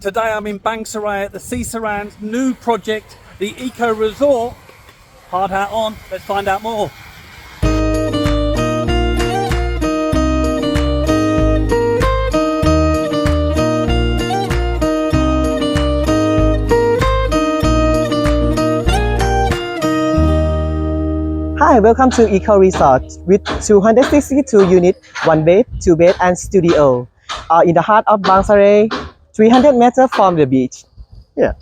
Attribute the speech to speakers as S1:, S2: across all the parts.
S1: Today I'm in Bang Saray at the Saray's new project, the Ecoresort. Hard hat on, let's find out more.
S2: Hi, welcome to Ecoresort with 262 units, 1 bed, 2 bed and studio. In the heart of Bang Saray, 300 meters from the beach. Yeah.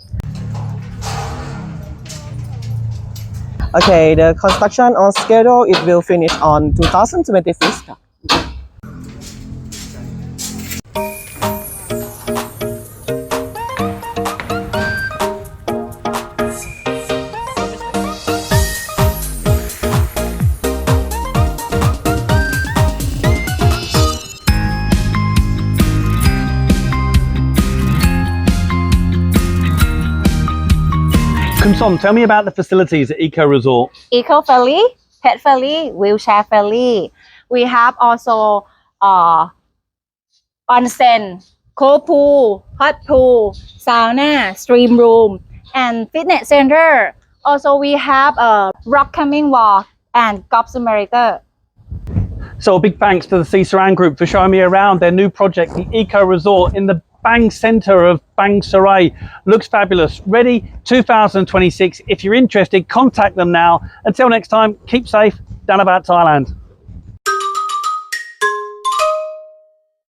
S2: Okay, the construction on schedule, it will finish on 2026.
S1: Kumsom, tell me about the facilities at Ecoresort.
S3: Eco-friendly, pet-friendly, wheelchair-friendly. We have also onsen, cold pool, hot pool, sauna, stream room, and fitness center. Also, we have a rock climbing wall and golf simulator.
S1: So a big thanks to the Saray group for showing me around their new project, the Ecoresort in the Bang centre of Bang Saray. Looks fabulous. Ready 2026. If you're interested, contact them now. Until next time, keep safe. Down about Thailand.